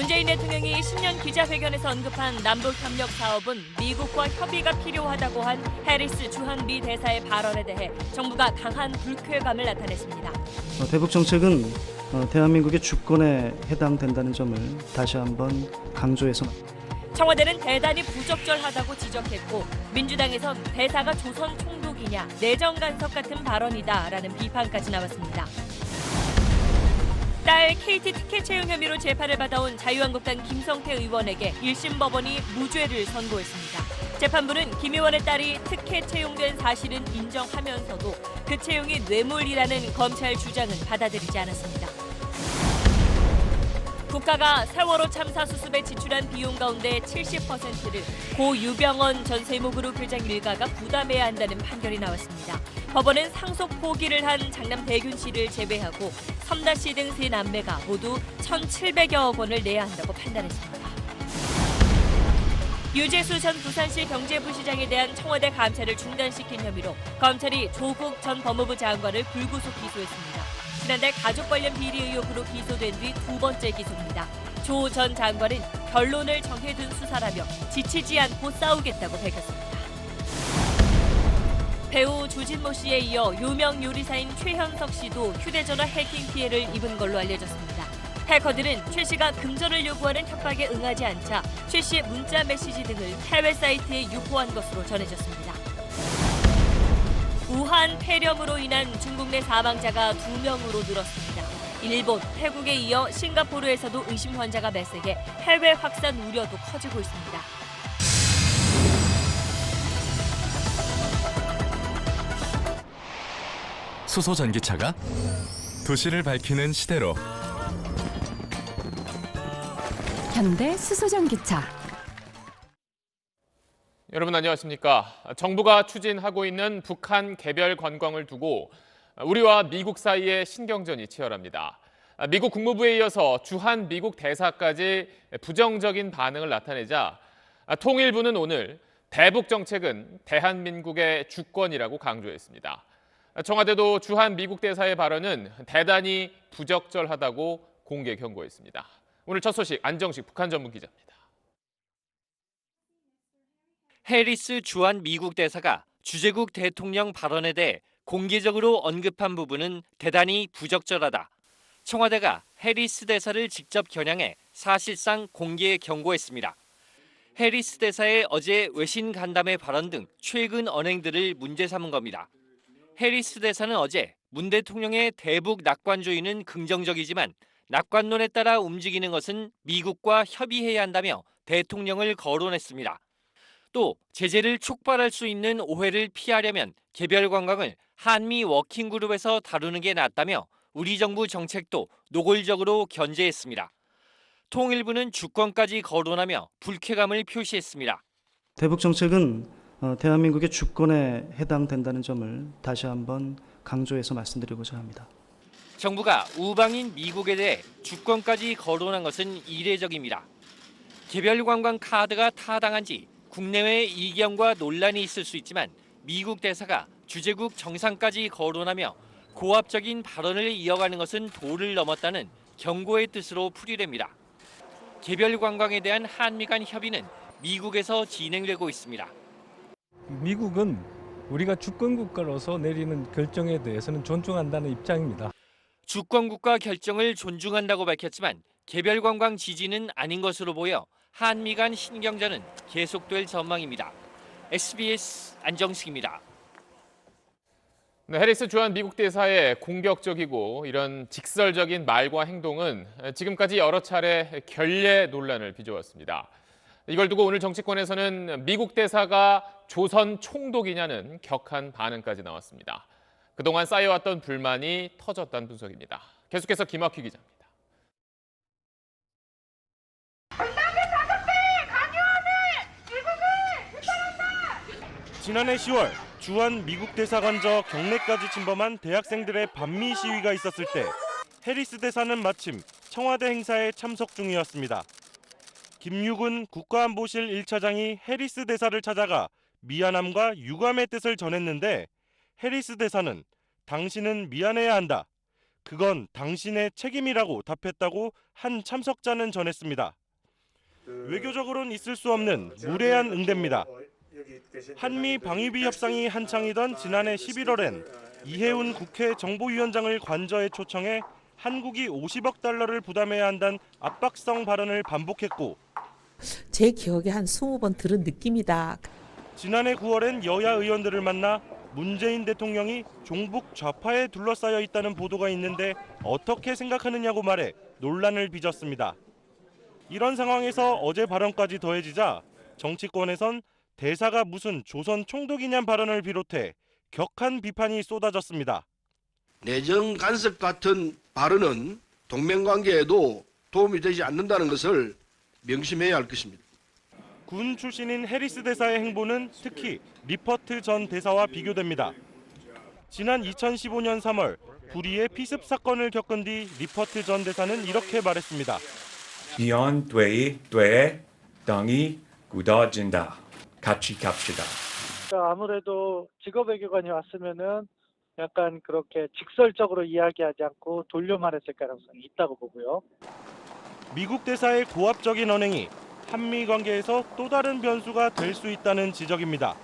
문재인 대통령이 신년 기자회견에서 언급한 남북협력 사업은 미국과 협의가 필요하다고 한 해리스 주한 미 대사의 발언에 대해 정부가 강한 불쾌감을 나타냈습니다. 대북 정책은 대한민국의 주권에 해당된다는 점을 다시 한번 강조해서 청와대는 대단히 부적절하다고 지적했고 민주당에선 대사가 조선 총독이냐 내정 간섭 같은 발언이다라는 비판까지 나왔습니다. 딸 KT 티켓 채용 혐의로 재판을 받아온 자유한국당 김성태 의원에게 1심 법원이 무죄를 선고했습니다. 재판부는 김 의원의 딸이 티켓 채용된 사실은 인정하면서도 그 채용이 뇌물이라는 검찰 주장은 받아들이지 않았습니다. 국가가 세월호 참사 수습에 지출한 비용 가운데 70%를 고 유병언 전 세무그룹 회장 일가가 부담해야 한다는 판결이 나왔습니다. 법원은 상속 포기를 한 장남 대균 씨를 제외하고 섬다 씨 등 세 남매가 모두 1,700여억 원을 내야 한다고 판단했습니다. 유재수 전 부산시 경제부시장에 대한 청와대 감찰을 중단시킨 혐의로 검찰이 조국 전 법무부 장관을 불구속 기소했습니다. 지난달 가족 관련 비리 의혹으로 기소된 뒤 두 번째 기소입니다. 조 전 장관은 결론을 정해둔 수사라며 지치지 않고 싸우겠다고 밝혔습니다. 배우 주진모 씨에 이어 유명 요리사인 최현석 씨도 휴대전화 해킹 피해를 입은 걸로 알려졌습니다. 해커들은 최 씨가 금전을 요구하는 협박에 응하지 않자 최 씨의 문자 메시지 등을 해외 사이트에 유포한 것으로 전해졌습니다. 우한 폐렴으로 인한 중국 내 사망자가 2명으로 늘었습니다. 일본, 태국에 이어 싱가포르에서도 의심 환자가 발생해 해외 확산 우려도 커지고 있습니다. 수소 전기차가 도시를 밝히는 시대로 현대 수소전기차. 여러분 안녕하십니까? 정부가 추진하고 있는 북한 개별 관광을 두고 우리와 미국 사이에 신경전이 치열합니다. 미국 국무부에 이어서 주한 미국 대사까지 부정적인 반응을 나타내자 통일부는 오늘 대북 정책은 대한민국의 주권이라고 강조했습니다. 청와대도 주한 미국 대사의 발언은 대단히 부적절하다고 공개 경고했습니다. 오늘 첫 소식 안정식 북한 전문 기자입니다. 해리스 주한 미국 대사가 주재국 대통령 발언에 대해 공개적으로 언급한 부분은 대단히 부적절하다. 청와대가 해리스 대사를 직접 겨냥해 사실상 공개 경고했습니다. 해리스 대사의 어제 외신 간담회 발언 등 최근 언행들을 문제 삼은 겁니다. 해리스 대사는 어제 문 대통령의 대북 낙관주의는 긍정적이지만 낙관론에 따라 움직이는 것은 미국과 협의해야 한다며 대통령을 거론했습니다. 또 제재를 촉발할 수 있는 오해를 피하려면 개별 관광을 한미 워킹그룹에서 다루는 게 낫다며 우리 정부 정책도 노골적으로 견제했습니다. 통일부는 주권까지 거론하며 불쾌감을 표시했습니다. 대북 정책은 대한민국의 주권에 해당된다는 점을 다시 한번 강조해서 말씀드리고자 합니다. 정부가 우방인 미국에 대해 주권까지 거론한 것은 이례적입니다. 개별 관광 카드가 타당한 지 국내외 이견과 논란이 있을 수 있지만 미국 대사가 주재국 정상까지 거론하며 고압적인 발언을 이어가는 것은 도를 넘었다는 경고의 뜻으로 풀이됩니다. 개별 관광에 대한 한미 간 협의는 미국에서 진행되고 있습니다. 미국은 우리가 주권국가로서 내리는 결정에 대해서는 존중한다는 입장입니다. 주권국가 결정을 존중한다고 밝혔지만 개별 관광 지지는 아닌 것으로 보여 한미 간 신경전은 계속될 전망입니다. SBS 안정식입니다. 네, 해리스 주한 미국 대사의 공격적이고 이런 직설적인 말과 행동은 지금까지 여러 차례 결례 논란을 빚어왔습니다. 이걸 두고 오늘 정치권에서는 미국 대사가 조선 총독이냐는 격한 반응까지 나왔습니다. 그동안 쌓여왔던 불만이 터졌다는 분석입니다. 계속해서 김학휘 기자입니다. 지난해 10월 주한 미국 대사관저 경내까지 침범한 대학생들의 반미 시위가 있었을 때 해리스 대사는 마침 청와대 행사에 참석 중이었습니다. 김유근 국가안보실 1차장이 해리스 대사를 찾아가 미안함과 유감의 뜻을 전했는데 해리스 대사는 당신은 미안해야 한다. 그건 당신의 책임이라고 답했다고 한 참석자는 전했습니다. 외교적으로는 있을 수 없는 무례한 응대입니다. 한미 방위비 협상이 한창이던 지난해 11월엔 이해운 국회 정보위원장을 관저에 초청해 한국이 50억 달러를 부담해야 한다는 압박성 발언을 반복했고 제 기억에 한 20번 들은 느낌이다. 지난해 9월엔 여야 의원들을 만나 문재인 대통령이 종북 좌파에 둘러싸여 있다는 보도가 있는데 어떻게 생각하느냐고 말해 논란을 빚었습니다. 이런 상황에서 어제 발언까지 더해지자 정치권에선 대사가 무슨 조선 총독이냐는 발언을 비롯해 격한 비판이 쏟아졌습니다. 내정 간섭 같은 발언은 동맹관계에도 도움이 되지 않는다는 것을 명심해야 할 것입니다. 군 출신인 해리스 대사의 행보는 특히 리퍼트 전 대사와 비교됩니다. 지난 2015년 3월 불의의 피습 사건을 겪은 뒤 리퍼트 전 대사는 이렇게 말했습니다. 이혼 돼 땅이 굳어진다. 같이 갑시다. 아무래도 직업외교관이 왔으면은 약간 그렇게 직설적으로 이야기하지 않고 돌려 말했을 가능성이 있다고 보고요. 미국 대사의 고압적인 언행이 한미 관계에서 또 다른 변수가 될 수 있다는 지적입니다.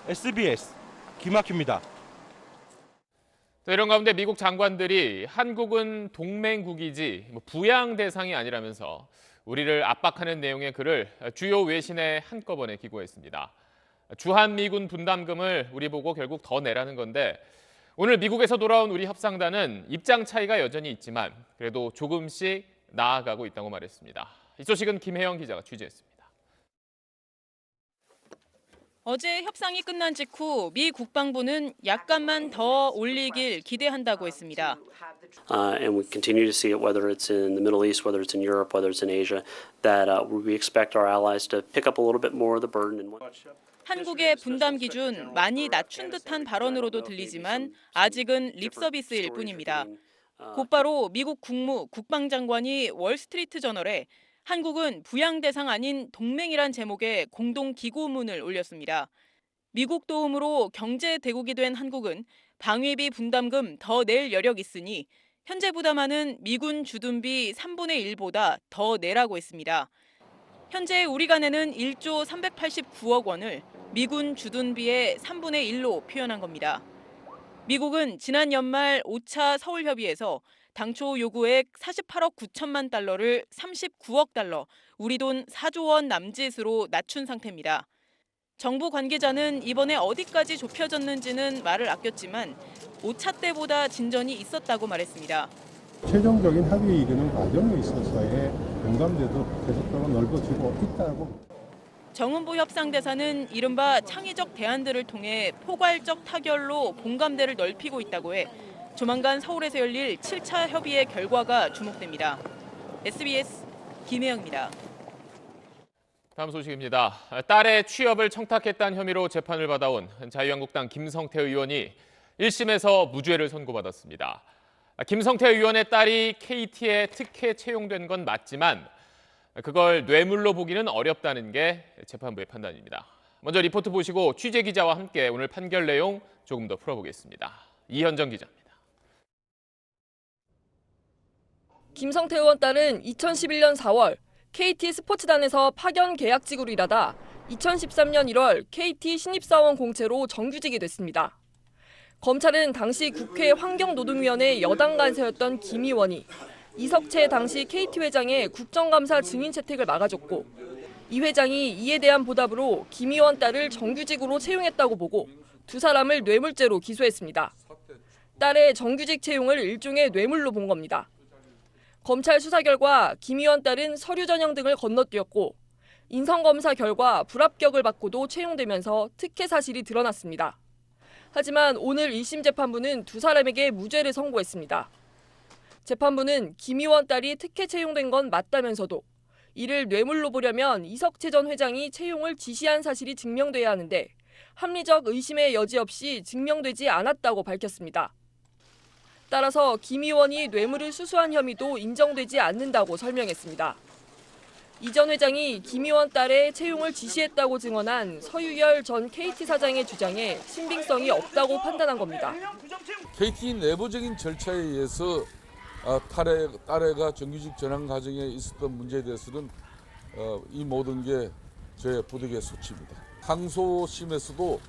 SBS 김학규입니다. 이런 가운데 미국 장관들이 한국은 동맹국이지 부양 대상이 아니라면서 우리를 압박하는 내용의 글을 주요 외신에 한꺼번에 기고했습니다. 주한미군 분담금을 우리 보고 결국 더 내라는 건데 오늘 미국에서 돌아온 우리 협상단은 입장 차이가 여전히 있지만 그래도 조금씩 나아가고 있다고 말했습니다. 이 소식은 김혜영 기자가 취재했습니다. 어제 협상이 끝난 직후 미 국방부는 약간만 더 올리길 기대한다고 했습니다. And we continue to see it, whether it's in the Middle East, whether it's in Europe, whether it's in Asia, that we expect our allies to pick up a little bit more of the burden. 한국의 분담 기준 많이 낮춘 듯한 발언으로도 들리지만 아직은 립 서비스일 뿐입니다. 곧바로 미국 국무 국방장관이 월스트리트 저널에 한국은 부양 대상 아닌 동맹이란 제목의 공동 기고문을 올렸습니다. 미국 도움으로 경제 대국이 된 한국은 방위비 분담금 더 낼 여력 있으니 현재 부담하는 미군 주둔비 3분의 1보다 더 내라고 했습니다. 현재 우리가 내는 1조 389억 원을 미군 주둔비의 3분의 1로 표현한 겁니다. 미국은 지난 연말 5차 서울협의에서 당초 요구액 48억 9천만 달러를 39억 달러, 우리 돈 4조 원 남짓으로 낮춘 상태입니다. 정부 관계자는 이번에 어디까지 좁혀졌는지는 말을 아꼈지만 5차 때보다 진전이 있었다고 말했습니다. 최종적인 합의에 이르는 과정에 있어서의 공감대도 계속적으로 넓어지고 있다고. 정은보 협상대사는 이른바 창의적 대안들을 통해 포괄적 타결로 공감대를 넓히고 있다고 해 조만간 서울에서 열릴 7차 협의의 결과가 주목됩니다. SBS 김혜영입니다. 다음 소식입니다. 딸의 취업을 청탁했다는 혐의로 재판을 받아온 자유한국당 김성태 의원이 1심에서 무죄를 선고받았습니다. 김성태 의원의 딸이 KT에 특혜 채용된 건 맞지만 그걸 뇌물로 보기는 어렵다는 게 재판부의 판단입니다. 먼저 리포트 보시고 취재 기자와 함께 오늘 판결 내용 조금 더 풀어보겠습니다. 이현정 기자입니다. 김성태 의원 딸은 2011년 4월 KT 스포츠단에서 파견 계약직으로 일하다 2013년 1월 KT 신입사원 공채로 정규직이 됐습니다. 검찰은 당시 국회 환경노동위원회 여당 간사였던 김 의원이 이석채 당시 KT 회장의 국정감사 증인 채택을 막아줬고 이 회장이 이에 대한 보답으로 김 의원 딸을 정규직으로 채용했다고 보고 두 사람을 뇌물죄로 기소했습니다. 딸의 정규직 채용을 일종의 뇌물로 본 겁니다. 검찰 수사 결과 김 의원 딸은 서류 전형 등을 건너뛰었고 인성검사 결과 불합격을 받고도 채용되면서 특혜 사실이 드러났습니다. 하지만 오늘 1심 재판부는 두 사람에게 무죄를 선고했습니다. 재판부는 김 의원 딸이 특혜 채용된 건 맞다면서도 이를 뇌물로 보려면 이석채 전 회장이 채용을 지시한 사실이 증명돼야 하는데 합리적 의심의 여지 없이 증명되지 않았다고 밝혔습니다. 따라서 김 의원이 뇌물을 수수한 혐의도 인정되지 않는다고 설명했습니다. 이 전 회장이 김 의원 딸의 채용을 지시했다고 증언한 서유열 전 KT 사장의 주장에 신빙성이 없다고 판단한 겁니다. KT 내부적인 절차에 의해서 딸애가 정규직 전환 과정에 있었던 문제에 대해서는 이 모든 게 제 부득의 소치입니다. 항소심에서도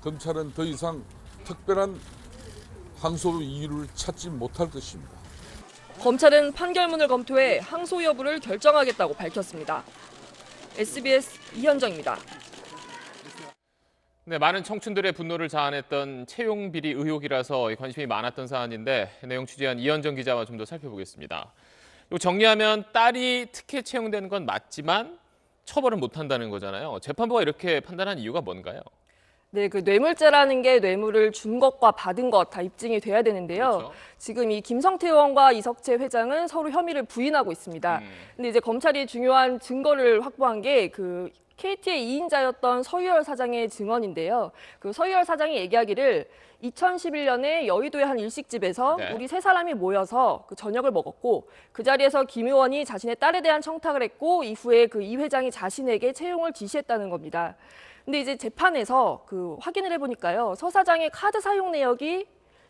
검찰은 더 이상 특별한 항소 이유를 찾지 못할 것입니다. 검찰은 판결문을 검토해 항소 여부를 결정하겠다고 밝혔습니다. SBS 이현정입니다. 네, 많은 청춘들의 분노를 자아냈던 채용 비리 의혹이라서 관심이 많았던 사안인데 내용 취재한 이현정 기자와 좀 더 살펴보겠습니다. 정리하면 딸이 특혜 채용되는 건 맞지만 처벌은 못한다는 거잖아요. 재판부가 이렇게 판단한 이유가 뭔가요? 네, 그 뇌물죄라는 게 뇌물을 준 것과 받은 것 다 입증이 돼야 되는데요. 그렇죠. 지금 이 김성태 의원과 이석채 회장은 서로 혐의를 부인하고 있습니다. 근데 이제 검찰이 중요한 증거를 확보한 게 그 KT의 2인자였던 서유열 사장의 증언인데요. 그 서유열 사장이 얘기하기를 2011년에 여의도의 한 일식집에서 네. 우리 세 사람이 모여서 그 저녁을 먹었고 그 자리에서 김 의원이 자신의 딸에 대한 청탁을 했고 이후에 그 이 회장이 자신에게 채용을 지시했다는 겁니다. 근데 이제 재판에서 그 확인을 해보니까요. 서 사장의 카드 사용 내역이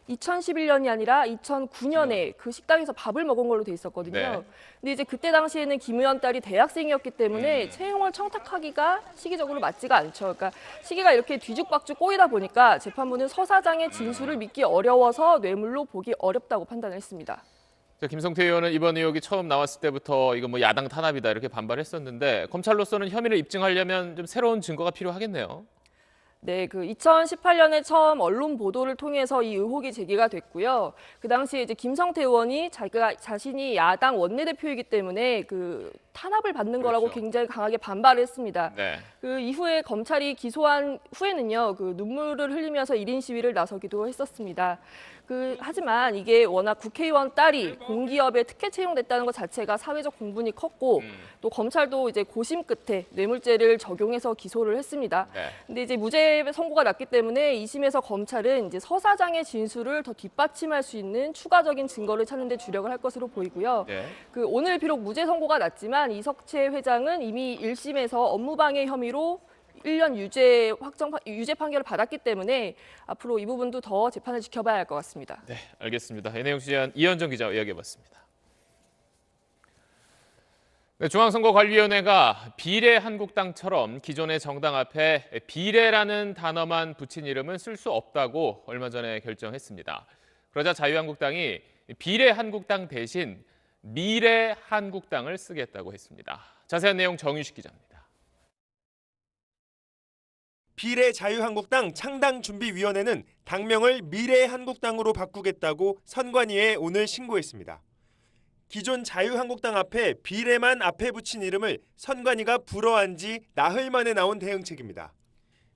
2011년이 아니라 2009년에 그 식당에서 밥을 먹은 걸로 돼 있었거든요. 네. 근데 이제 그때 당시에는 김 의원 딸이 대학생이었기 때문에 채용을 청탁하기가 시기적으로 맞지가 않죠. 그러니까 시기가 이렇게 뒤죽박죽 꼬이다 보니까 재판부는 서 사장의 진술을 믿기 어려워서 뇌물로 보기 어렵다고 판단했습니다. 김성태 의원은 이번 의혹이 처음 나왔을 때부터 이거 뭐 야당 탄압이다 이렇게 반발했었는데 검찰로서는 혐의를 입증하려면 좀 새로운 증거가 필요하겠네요. 네, 그 2018년에 처음 언론 보도를 통해서 이 의혹이 제기가 됐고요. 그 당시에 이제 김성태 의원이 자신이 야당 원내대표이기 때문에 그 탄압을 받는 거라고 굉장히 강하게 반발을 했습니다. 네. 그 이후에 검찰이 기소한 후에는요, 그 눈물을 흘리면서 1인 시위를 나서기도 했었습니다. 하지만 이게 워낙 국회의원 딸이 공기업에 특혜 채용됐다는 것 자체가 사회적 공분이 컸고 또 검찰도 이제 고심 끝에 뇌물죄를 적용해서 기소를 했습니다. 네. 근데 이제 무죄 선고가 났기 때문에 2심에서 검찰은 이제 서 사장의 진술을 더 뒷받침할 수 있는 추가적인 증거를 찾는 데 주력을 할 것으로 보이고요. 네. 오늘 비록 무죄 선고가 났지만 이석채 회장은 이미 1심에서 업무방해 혐의로 1년 유죄 판결을 받았기 때문에 앞으로 이 부분도 더 재판을 지켜봐야 할 것 같습니다. 네, 알겠습니다. 이 내용 취재한 이현정 기자와 이야기해봤습니다. 네, 중앙선거관리위원회가 비례한국당처럼 기존의 정당 앞에 비례라는 단어만 붙인 이름은 쓸 수 없다고 얼마 전에 결정했습니다. 그러자 자유한국당이 비례한국당 대신 미래한국당을 쓰겠다고 했습니다. 자세한 내용 정유식 기자입니다. 비례자유한국당 창당준비위원회는 당명을 미래한국당으로 바꾸겠다고 선관위에 오늘 신고했습니다. 기존 자유한국당 앞에 비례만 앞에 붙인 이름을 선관위가 불허한 지 나흘 만에 나온 대응책입니다.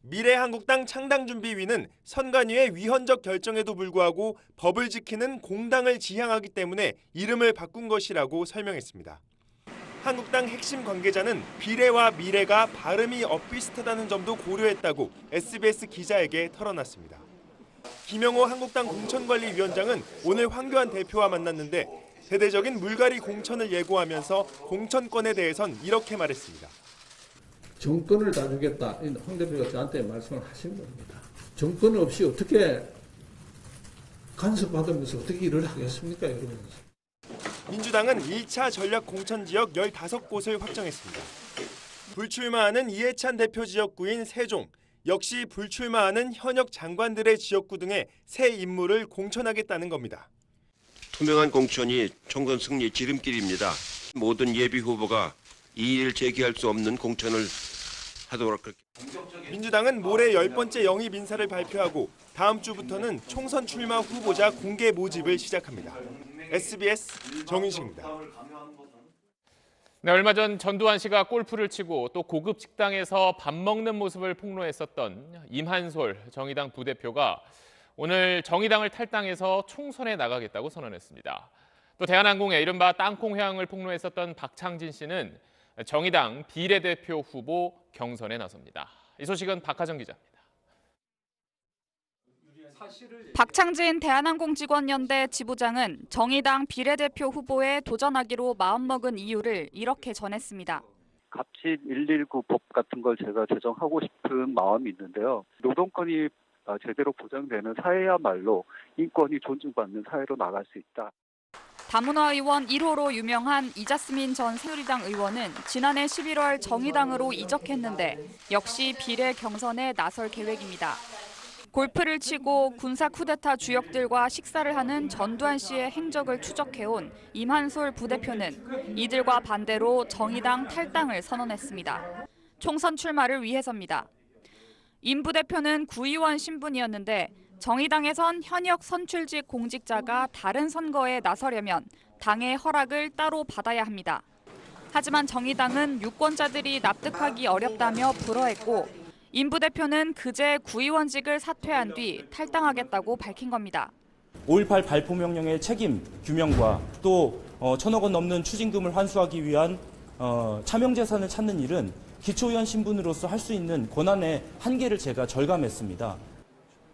미래한국당 창당준비위는 선관위의 위헌적 결정에도 불구하고 법을 지키는 공당을 지향하기 때문에 이름을 바꾼 것이라고 설명했습니다. 한국당 핵심 관계자는 비례와 미래가 발음이 엇비슷하다는 점도 고려했다고 SBS 기자에게 털어놨습니다. 김영호 한국당 공천관리위원장은 오늘 황교안 대표와 만났는데 대대적인 물갈이 공천을 예고하면서 공천권에 대해선 이렇게 말했습니다. 정권을 다 주겠다. 황 대표가 저한테 말씀을 하신 겁니다. 정권 없이 어떻게 간섭받으면서 어떻게 일을 하겠습니까, 여러분? 민주당은 1차 전략 공천 지역 15곳을 확정했습니다. 불출마하는 이해찬 대표 지역구인 세종, 역시 불출마하는 현역 장관들의 지역구 등의 새 인물을 공천하겠다는 겁니다. 투명한 공천이 총선 승리 지름길입니다. 모든 예비 후보가 이의를 제기할 수 없는 공천을 하도록 그렇게. 민주당은 모레 10번째 영입 인사를 발표하고 다음 주부터는 총선 출마 후보자 공개 모집을 시작합니다. SBS 정윤식입니다. 네, 얼마 전 전두환 씨가 골프를 치고 또 고급 식당에서 밥 먹는 모습을 폭로했었던 임한솔 정의당 부대표가 오늘 정의당을 탈당해서 총선에 나가겠다고 선언했습니다. 또 대한항공의 이른바 땅콩 회항을 폭로했었던 박창진 씨는 정의당 비례대표 후보 경선에 나섭니다. 이 소식은 박하정 기자입니다. 박창진 대한항공 직원연대 지부장은 정의당 비례대표 후보에 도전하기로 마음먹은 이유를 이렇게 전했습니다. 갑질 119 법 같은 걸 제가 제정하고 싶은 마음이 있는데요. 노동권이 제대로 보장되는 사회야말로 인권이 존중받는 사회로 나갈 수 있다. 다문화 의원 1호로 유명한 이자스민 전 새누리당 의원은 지난해 11월 정의당으로 이적했는데 역시 비례 경선에 나설 계획입니다. 골프를 치고 군사 쿠데타 주역들과 식사를 하는 전두환 씨의 행적을 추적해온 임한솔 부대표는 이들과 반대로 정의당 탈당을 선언했습니다. 총선 출마를 위해서입니다. 임 부대표는 구의원 신분이었는데 정의당에선 현역 선출직 공직자가 다른 선거에 나서려면 당의 허락을 따로 받아야 합니다. 하지만 정의당은 유권자들이 납득하기 어렵다며 불허했고 임 부대표는 그제 구의원직을 사퇴한 뒤 탈당하겠다고 밝힌 겁니다. 5.18 발포 명령의 책임 규명과 또 1,000억 원 넘는 추징금을 환수하기 위한 차명재산을 찾는 일은 기초의원 신분으로서 할 수 있는 권한의 한계를 제가 절감했습니다.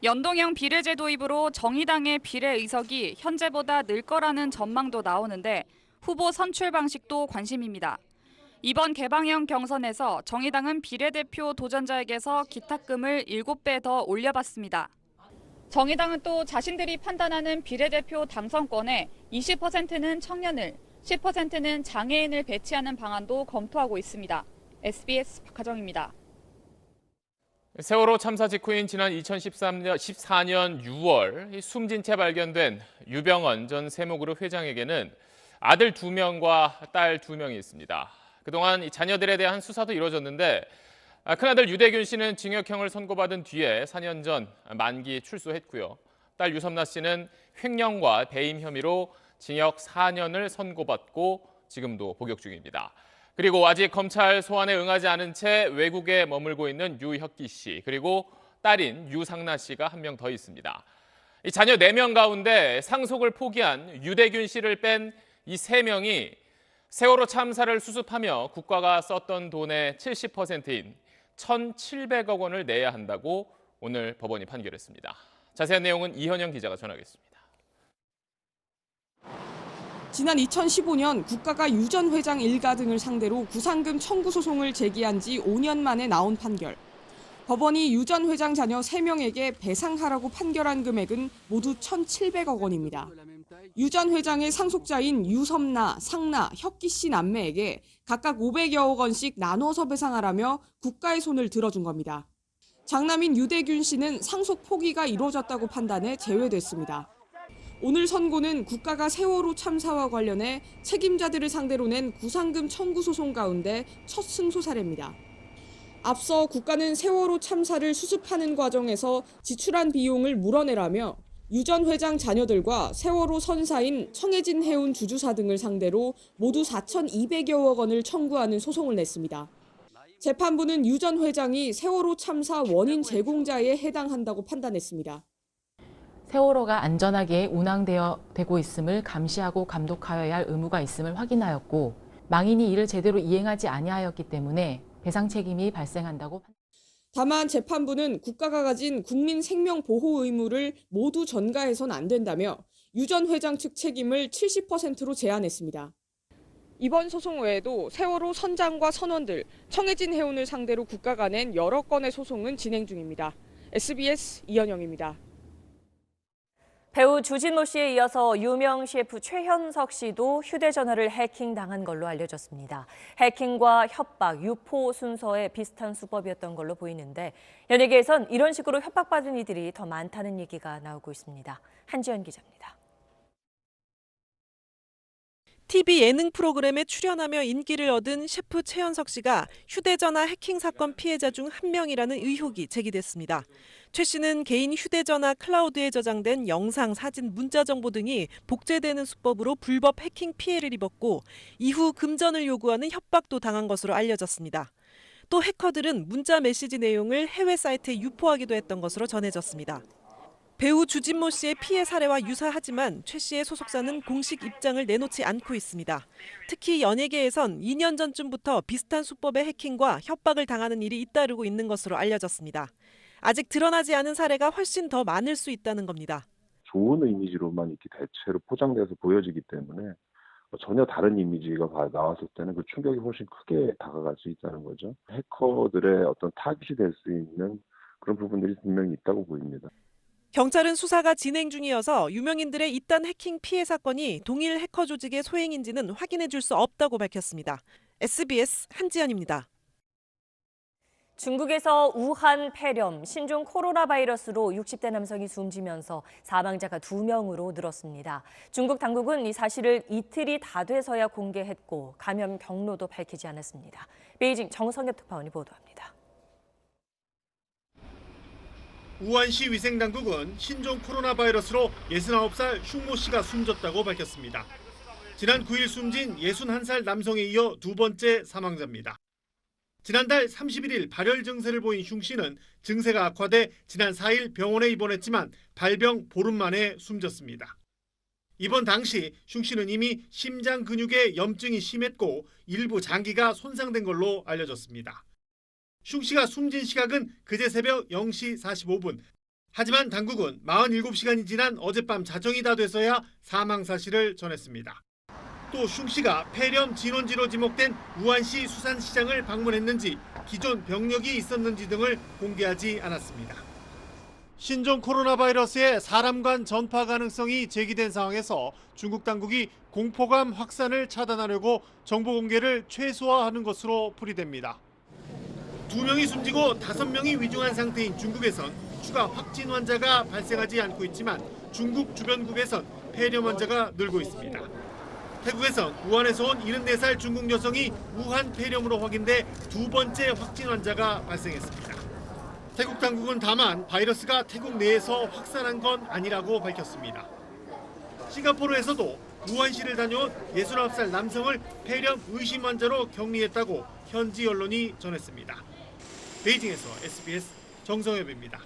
연동형 비례제 도입으로 정의당의 비례 의석이 현재보다 늘 거라는 전망도 나오는데 후보 선출 방식도 관심입니다. 이번 개방형 경선에서 정의당은 비례대표 도전자에게서 기탁금을 7배 더 올려받습니다. 정의당은 또 자신들이 판단하는 비례대표 당선권에 20%는 청년을, 10%는 장애인을 배치하는 방안도 검토하고 있습니다. SBS 박하정입니다. 세월호 참사 직후인 지난 2014년 6월 숨진 채 발견된 유병언 전 세무그룹 회장에게는 아들 2명과 딸 2명이 있습니다. 그동안 자녀들에 대한 수사도 이루어졌는데 큰아들 유대균 씨는 징역형을 선고받은 뒤에 4년 전 만기 출소했고요. 딸 유섬나 씨는 횡령과 배임 혐의로 징역 4년을 선고받고 지금도 복역 중입니다. 그리고 아직 검찰 소환에 응하지 않은 채 외국에 머물고 있는 유혁기 씨, 그리고 딸인 유상나 씨가 한 명 더 있습니다. 이 자녀 4명 가운데 상속을 포기한 유대균 씨를 뺀 이 3명이 세월호 참사를 수습하며 국가가 썼던 돈의 70%인 1,700억 원을 내야 한다고 오늘 법원이 판결했습니다. 자세한 내용은 이현영 기자가 전하겠습니다. 지난 2015년 국가가 유 전 회장 일가 등을 상대로 구상금 청구 소송을 제기한 지 5년 만에 나온 판결. 법원이 유 전 회장 자녀 3명에게 배상하라고 판결한 금액은 모두 1,700억 원입니다. 유 전 회장의 상속자인 유섬나, 상나, 혁기 씨 남매에게 각각 500여억 원씩 나눠서 배상하라며 국가의 손을 들어준 겁니다. 장남인 유대균 씨는 상속 포기가 이루어졌다고 판단해 제외됐습니다. 오늘 선고는 국가가 세월호 참사와 관련해 책임자들을 상대로 낸 구상금 청구 소송 가운데 첫 승소 사례입니다. 앞서 국가는 세월호 참사를 수습하는 과정에서 지출한 비용을 물어내라며 유 전 회장 자녀들과 세월호 선사인 청해진 해운 주주사 등을 상대로 모두 4,200여억 원을 청구하는 소송을 냈습니다. 재판부는 유 전 회장이 세월호 참사 원인 제공자에 해당한다고 판단했습니다. 세월호가 안전하게 운항되고 있음을 감시하고 감독하여야 할 의무가 있음을 확인하였고 망인이 이를 제대로 이행하지 아니하였기 때문에 배상 책임이 발생한다고. 다만 재판부는 국가가 가진 국민 생명 보호 의무를 모두 전가해선 안 된다며 유 전 회장 측 책임을 70%로 제한했습니다. 이번 소송 외에도 세월호 선장과 선원들, 청해진 해운을 상대로 국가가 낸 여러 건의 소송은 진행 중입니다. SBS 이현영입니다. 배우 주진모 씨에 이어서 유명 CF 최현석 씨도 휴대전화를 해킹당한 걸로 알려졌습니다. 해킹과 협박, 유포 순서에 비슷한 수법이었던 걸로 보이는데 연예계에선 이런 식으로 협박받은 이들이 더 많다는 얘기가 나오고 있습니다. 한지연 기자입니다. TV 예능 프로그램에 출연하며 인기를 얻은 셰프 최현석 씨가 휴대전화 해킹 사건 피해자 중 한 명이라는 의혹이 제기됐습니다. 최 씨는 개인 휴대전화 클라우드에 저장된 영상, 사진, 문자 정보 등이 복제되는 수법으로 불법 해킹 피해를 입었고 이후 금전을 요구하는 협박도 당한 것으로 알려졌습니다. 또 해커들은 문자 메시지 내용을 해외 사이트에 유포하기도 했던 것으로 전해졌습니다. 배우 주진모 씨의 피해 사례와 유사하지만 최 씨의 소속사는 공식 입장을 내놓지 않고 있습니다. 특히 연예계에선 2년 전쯤부터 비슷한 수법의 해킹과 협박을 당하는 일이 잇따르고 있는 것으로 알려졌습니다. 아직 드러나지 않은 사례가 훨씬 더 많을 수 있다는 겁니다. 좋은 이미지로만 이렇게 대체로 포장돼서 보여지기 때문에 전혀 다른 이미지가 나왔을 때는 그 충격이 훨씬 크게 다가갈 수 있다는 거죠. 해커들의 어떤 타깃이 될 수 있는 그런 부분들이 분명히 있다고 보입니다. 경찰은 수사가 진행 중이어서 유명인들의 잇단 해킹 피해 사건이 동일 해커 조직의 소행인지는 확인해 줄 수 없다고 밝혔습니다. SBS 한지연입니다. 중국에서 우한 폐렴, 신종 코로나 바이러스로 60대 남성이 숨지면서 사망자가 2명으로 늘었습니다. 중국 당국은 이 사실을 이틀이 다 돼서야 공개했고 감염 경로도 밝히지 않았습니다. 베이징 정성엽 특파원이 보도합니다. 우한시 위생당국은 신종 코로나 바이러스로 69살 슝모 씨가 숨졌다고 밝혔습니다. 지난 9일 숨진 61살 남성에 이어 두 번째 사망자입니다. 지난달 31일 발열 증세를 보인 슝 씨는 증세가 악화돼 지난 4일 병원에 입원했지만 발병 보름 만에 숨졌습니다. 입원 당시 슝 씨는 이미 심장 근육에 염증이 심했고 일부 장기가 손상된 걸로 알려졌습니다. 슝 씨가 숨진 시각은 그제 새벽 0시 45분. 하지만 당국은 47시간이 지난 어젯밤 자정이 다 돼서야 사망 사실을 전했습니다. 또 슝 씨가 폐렴 진원지로 지목된 우한시 수산시장을 방문했는지 기존 병력이 있었는지 등을 공개하지 않았습니다. 신종 코로나 바이러스의 사람 간 전파 가능성이 제기된 상황에서 중국 당국이 공포감 확산을 차단하려고 정보 공개를 최소화하는 것으로 풀이됩니다. 2명이 숨지고 5명이 위중한 상태인 중국에선 추가 확진 환자가 발생하지 않고 있지만 중국 주변국에선 폐렴 환자가 늘고 있습니다. 태국에선 우한에서 온 74살 중국 여성이 우한 폐렴으로 확인돼 두 번째 확진 환자가 발생했습니다. 태국 당국은 다만 바이러스가 태국 내에서 확산한 건 아니라고 밝혔습니다. 싱가포르에서도 우한시를 다녀온 69살 남성을 폐렴 의심 환자로 격리했다고 현지 언론이 전했습니다. 베이징에서 SBS 정성엽입니다.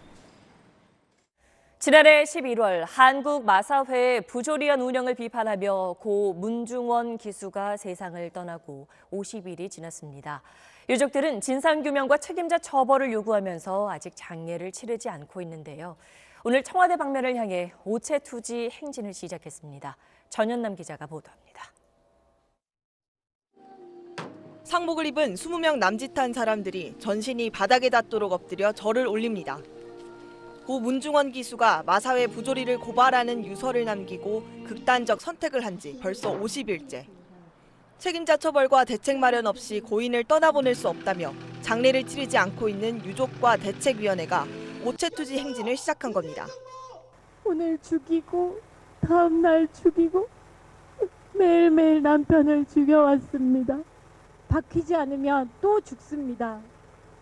지난해 11월 한국 마사회의 부조리한 운영을 비판하며 고 문중원 기수가 세상을 떠나고 50일이 지났습니다. 유족들은 진상규명과 책임자 처벌을 요구하면서 아직 장례를 치르지 않고 있는데요. 오늘 청와대 방면을 향해 오체투지 행진을 시작했습니다. 전현남 기자가 보도합니다. 상복을 입은 20명 남짓한 사람들이 전신이 바닥에 닿도록 엎드려 절을 올립니다. 고 문중원 기수가 마사회 부조리를 고발하는 유서를 남기고 극단적 선택을 한 지 벌써 50일째. 책임자 처벌과 대책 마련 없이 고인을 떠나보낼 수 없다며 장례를 치르지 않고 있는 유족과 대책위원회가 오체투지 행진을 시작한 겁니다. 오늘 죽이고 다음 날 죽이고 매일매일 남편을 죽여왔습니다. 바뀌지 않으면 또 죽습니다.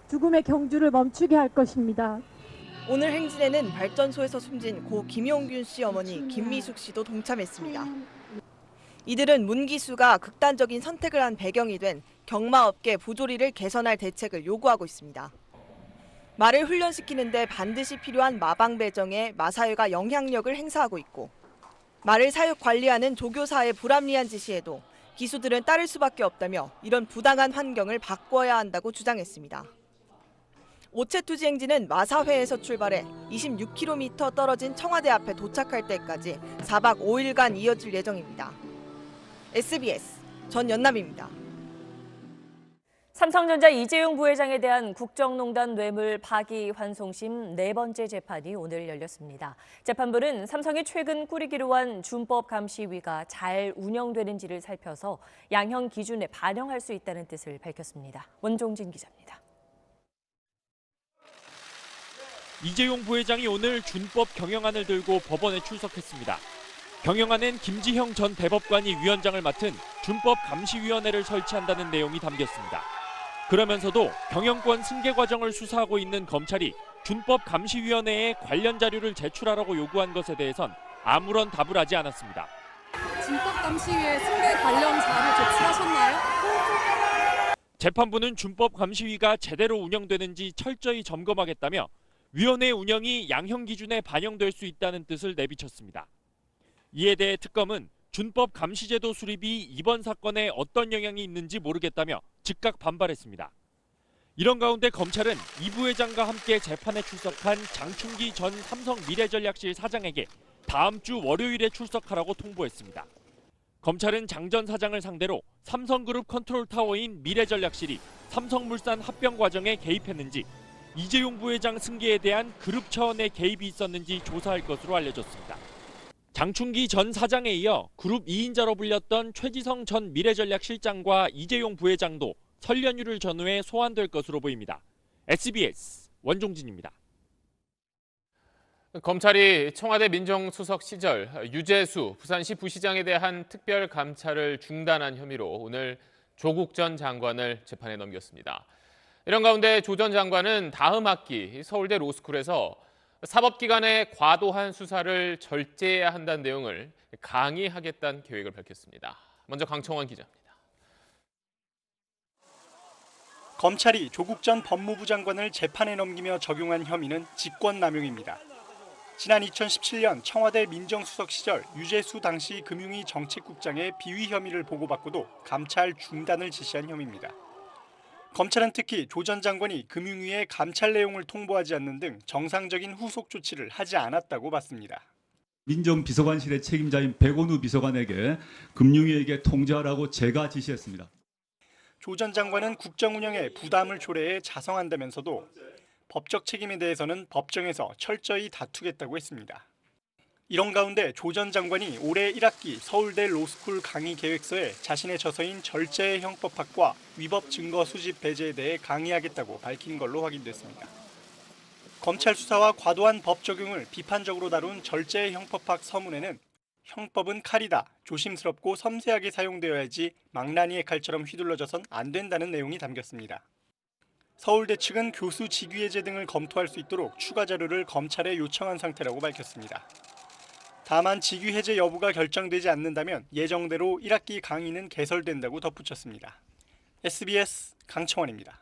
죽음의 경주를 멈추게 할 것입니다. 오늘 행진에는 발전소에서 숨진 고 김용균 씨 어머니 김미숙 씨도 동참했습니다. 이들은 문 기수가 극단적인 선택을 한 배경이 된 경마업계 부조리를 개선할 대책을 요구하고 있습니다. 말을 훈련시키는데 반드시 필요한 마방 배정에 마사회가 영향력을 행사하고 있고 말을 사육 관리하는 조교사의 불합리한 지시에도 기수들은 따를 수밖에 없다며 이런 부당한 환경을 바꿔야 한다고 주장했습니다. 오체투지 행진은 마사회에서 출발해 26km 떨어진 청와대 앞에 도착할 때까지 4박 5일간 이어질 예정입니다. SBS 전연남입니다. 삼성전자 이재용 부회장에 대한 국정농단 뇌물 파기환송심 4번째 재판이 오늘 열렸습니다. 재판부는 삼성이 최근 꾸리기로 한 준법감시위가 잘 운영되는지를 살펴서 양형 기준에 반영할 수 있다는 뜻을 밝혔습니다. 원종진 기자입니다. 이재용 부회장이 오늘 준법 경영안을 들고 법원에 출석했습니다. 경영안엔 김지형 전 대법관이 위원장을 맡은 준법감시위원회를 설치한다는 내용이 담겼습니다. 그러면서도 경영권 승계 과정을 수사하고 있는 검찰이 준법감시위원회에 관련 자료를 제출하라고 요구한 것에 대해선 아무런 답을 하지 않았습니다. 준법감시위에 승계 관련 자료 제출하셨나요? 재판부는 준법감시위가 제대로 운영되는지 철저히 점검하겠다며 위원회 운영이 양형 기준에 반영될 수 있다는 뜻을 내비쳤습니다. 이에 대해 특검은 준법감시제도 수립이 이번 사건에 어떤 영향이 있는지 모르겠다며 즉각 반발했습니다. 이런 가운데 검찰은 이 부회장과 함께 재판에 출석한 장충기 전 삼성 미래전략실 사장에게 다음 주 월요일에 출석하라고 통보했습니다. 검찰은 장 전 사장을 상대로 삼성그룹 컨트롤타워인 미래전략실이 삼성물산 합병 과정에 개입했는지, 이재용 부회장 승계에 대한 그룹 차원의 개입이 있었는지 조사할 것으로 알려졌습니다. 장충기 전 사장에 이어 그룹 2인자로 불렸던 최지성 전 미래전략실장과 이재용 부회장도 설 연휴를 전후해 소환될 것으로 보입니다. SBS 원종진입니다. 검찰이 청와대 민정수석 시절 유재수 부산시 부시장에 대한 특별 감찰을 중단한 혐의로 오늘 조국 전 장관을 재판에 넘겼습니다. 이런 가운데 조 전 장관은 다음 학기 서울대 로스쿨에서 사법기관의 과도한 수사를 절제해야 한다는 내용을 강의하겠다는 계획을 밝혔습니다. 먼저 강청원 기자입니다. 검찰이 조국 전 법무부 장관을 재판에 넘기며 적용한 혐의는 직권남용입니다. 지난 2017년 청와대 민정수석 시절 유재수 당시 금융위 정책국장의 비위 혐의를 보고받고도 감찰 중단을 지시한 혐의입니다. 검찰은 특히 조 전 장관이 금융위에 감찰 내용을 통보하지 않는 등 정상적인 후속 조치를 하지 않았다고 봤습니다. 민정비서관실의 책임자인 백원우 비서관에게 금융위에게 통지하라고 제가 지시했습니다. 조 전 장관은 국정 운영에 부담을 초래해 자성한다면서도 법적 책임에 대해서는 법정에서 철저히 다투겠다고 했습니다. 이런 가운데 조 전 장관이 올해 1학기 서울대 로스쿨 강의 계획서에 자신의 저서인 절제의 형법학과 위법 증거 수집 배제에 대해 강의하겠다고 밝힌 걸로 확인됐습니다. 검찰 수사와 과도한 법 적용을 비판적으로 다룬 절제의 형법학 서문에는 형법은 칼이다, 조심스럽고 섬세하게 사용되어야지 망나니의 칼처럼 휘둘러져선 안 된다는 내용이 담겼습니다. 서울대 측은 교수 직위해제 등을 검토할 수 있도록 추가 자료를 검찰에 요청한 상태라고 밝혔습니다. 다만 직위해제 여부가 결정되지 않는다면 예정대로 1학기 강의는 개설된다고 덧붙였습니다. SBS 강청원입니다.